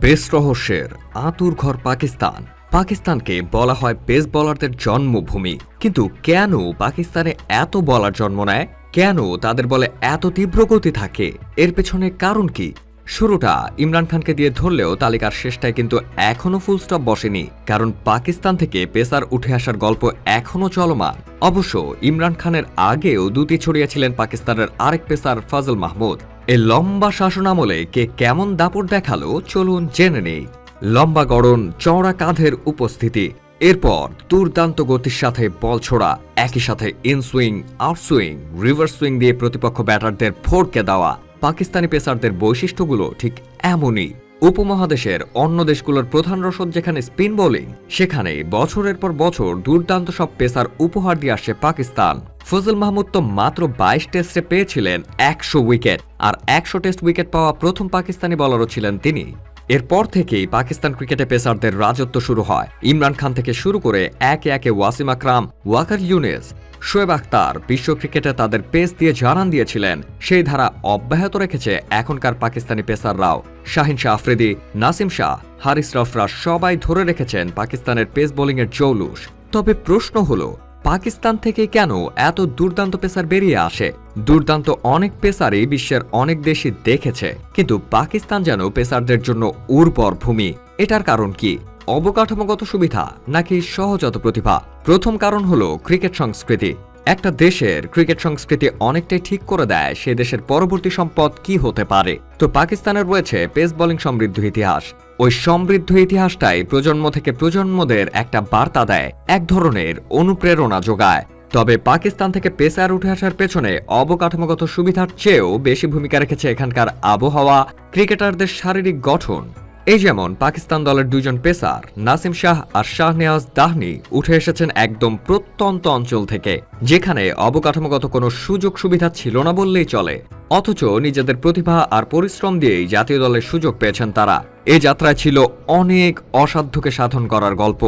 Pace রহস্যের আঁতুড়ঘর পাকিস্তান। পাকিস্তানকে বলা হয় পেস বোলারদের জন্মভূমি, কিন্তু কেন পাকিস্তানে এত বলার জন্ম নেয়? কেন তাদের বলে এত তীব্র গতি থাকে? এর পেছনে কারণ কি? শুরুটা ইমরান খানকে দিয়ে ধরলেও তালিকার শেষটায় কিন্তু এখনো ফুল স্টপ বসেনি, কারণ পাকিস্তান থেকে পেসার উঠে আসার গল্প এখনো চলমান। অবশ্য ইমরান খানের আগেও দুটি ছড়িয়েছিলেন পাকিস্তানের আরেক পেসার ফজল মাহমুদ। এই লম্বা শাসনামলে কে কেমন দাপট দেখালো চলুন জেনে নেই। লম্বা গড়ন, চওড়া কাঁধের উপস্থিতি, এরপর দুর্দান্ত গতির সাথে বল ছোড়া, একই সাথে in swing, out swing, reverse swing দিয়ে প্রতিপক্ষ ব্যাটারদের ফড়কে দেওয়া। পাকিস্তানি পেসারদের বৈশিষ্ট্যগুলো ঠিক এমনই। উপমহাদেশের অন্য দেশগুলোর প্রধান রসদ যেখানে স্পিন বোলিং, সেখানে বছরের পর বছর দুর্দান্ত সব পেসার উপহার দিয়ে আসছে পাকিস্তান। ফজল মাহমুদ তো মাত্র 22 টেস্টে পেয়েছিলেন 100 উইকেট, আর 100 টেস্ট উইকেট পাওয়া প্রথম পাকিস্তানি বোলারও ছিলেন তিনি। এরপর থেকেই পাকিস্তান ক্রিকেটে পেসারদের রাজত্ব শুরু হয়। ইমরান খান থেকে শুরু করে একে একে ওয়াসিম আকরাম, ওয়াকার ইউনিস, শোয়েব আখতার বিশ্ব ক্রিকেটে তাদের পেস দিয়ে জানান দিয়েছিলেন। সেই ধারা অব্যাহত রেখেছে এখনকার পাকিস্তানি পেসাররাও। শাহিন শাহ আফ্রিদি, নাসিম শাহ, হারিস রফরা সবাই ধরে রেখেছেন পাকিস্তানের পেস বোলিংয়ের জৌলুস। তবে প্রশ্ন হলো, পাকিস্তান থেকে কেন এত দুর্দান্ত পেসার বেরিয়ে আসে? দুর্দান্ত অনেক পেসারই বিশ্বের অনেক দেশই দেখেছে, কিন্তু পাকিস্তান যেন পেসারদের জন্য উর্বর ভূমি। এটার কারণ কি? অবকাঠামোগত সুবিধা নাকি সহজাত প্রতিভা? প্রথম কারণ হলো ক্রিকেট সংস্কৃতি। একটা দেশের ক্রিকেট সংস্কৃতি অনেকটাই ঠিক করে দেয় সে দেশের পরবর্তী সম্পদ কি হতে পারে। তো পাকিস্তানের রয়েছে পেস বোলিং সমৃদ্ধ ইতিহাস। ওই সমৃদ্ধ ইতিহাসটাই প্রজন্ম থেকে প্রজন্মদের একটা বার্তা দেয়, এক ধরনের অনুপ্রেরণা যোগায়। তবে পাকিস্তান থেকে পেসার উঠে আসার পেছনে অবকাঠামোগত সুবিধার চেয়েও বেশি ভূমিকা রেখেছে এখানকার আবহাওয়া, ক্রিকেটারদের শারীরিক গঠন। এই যেমন পাকিস্তান দলের দুইজন পেসার নাসিম শাহ আর শাহনেওয়াজ দাহনি উঠে এসেছেন একদম প্রত্যন্ত অঞ্চল থেকে, যেখানে অবকাঠামোগত কোনো সুযোগ সুবিধা ছিল না বললেই চলে। অথচ নিজেদের প্রতিভা আর পরিশ্রম দিয়েই জাতীয় দলের সুযোগ পেয়েছেন তারা। এই যাত্রায় ছিল অনেক অসাধ্যকে সাধন করার গল্প।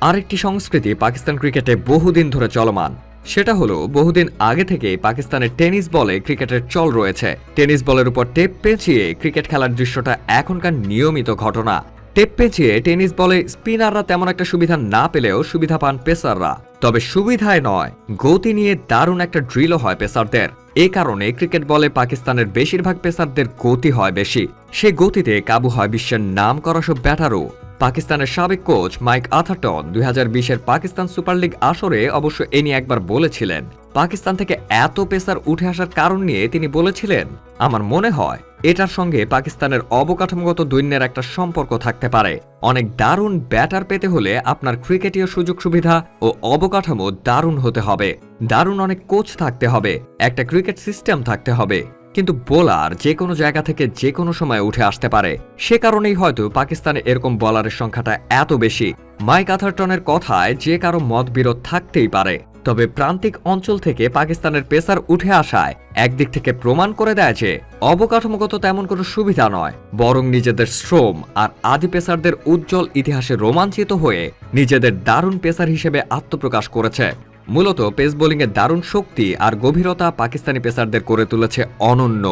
আরেকটি সংস্কৃতি পাকিস্তান ক্রিকেটে বহুদিন ধরে চলমান, সেটা হলো বহুদিন আগে থেকে পাকিস্তানের টেনিস বলে ক্রিকেটের চল রয়েছে। টেনিস বলের উপর টেপ পেঁচিয়ে ক্রিকেট খেলার দৃশ্যটা এখনকার নিয়মিত ঘটনা। টেপ পেঁচিয়ে টেনিস বলে স্পিনাররা তেমন একটা সুবিধা না পেলেও সুবিধা পান পেসাররা। তবে সুবিধায় নয়, গতি নিয়ে দারুণ একটা ড্রিলও হয় পেসারদের। এ কারণে ক্রিকেট বলে পাকিস্তানের বেশিরভাগ পেসারদের গতি হয় বেশি। সে গতিতে কাবু হয় বিশ্বের নাম করা সব ব্যাটারও। পাকিস্তানের সাবেক কোচ মাইক আথারটন 2020-এর পাকিস্তান সুপার লিগ আসরে অবশ্য এ নিয়ে একবার বলেছিলেন। পাকিস্তান থেকে এত পেসার উঠে আসার কারণ নিয়ে তিনি বলেছিলেন, আমার মনে হয় এটার সঙ্গে পাকিস্তানের অবকাঠামোগত দৈন্যের একটা সম্পর্ক থাকতে পারে। অনেক দারুণ ব্যাটার পেতে হলে আপনার ক্রিকেটীয় সুযোগ সুবিধা ও অবকাঠামো দারুণ হতে হবে, দারুণ অনেক কোচ থাকতে হবে, একটা ক্রিকেট সিস্টেম থাকতে হবে। কিন্তু বোলার যে কোনো জায়গা থেকে যে কোনো সময় উঠে আসতে পারে। সে কারণেই হয়তো পাকিস্তানে এরকম বোলারের সংখ্যাটা এত বেশি। মাইক আথারটনের কথায় যে কারো মতবিরোধ থাকতেই পারে, তবে প্রান্তিক অঞ্চল থেকে পাকিস্তানের পেসার উঠে আসায় একদিক থেকে প্রমাণ করে দেয় যে অবকাঠামোগত তেমন কোনো সুবিধা নয়, বরং নিজেদের শ্রম আর আদি পেসারদের উজ্জ্বল ইতিহাসে রোমাঞ্চিত হয়ে নিজেদের দারুণ পেসার হিসেবে আত্মপ্রকাশ করেছে। মূলত পেস বোলিংয়ের দারুণ শক্তি আর গভীরতা পাকিস্তানি পেসারদের করে তুলেছে অনন্য।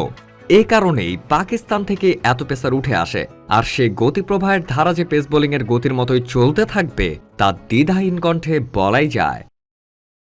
এই কারণেই পাকিস্তান থেকে এত পেসার উঠে আসে, আর সেই গতিপ্রবাহের ধারা যে পেস বোলিংয়ের গতির মতোই চলতে থাকবে তা দ্বিধাহীন কণ্ঠে বলাই যায়।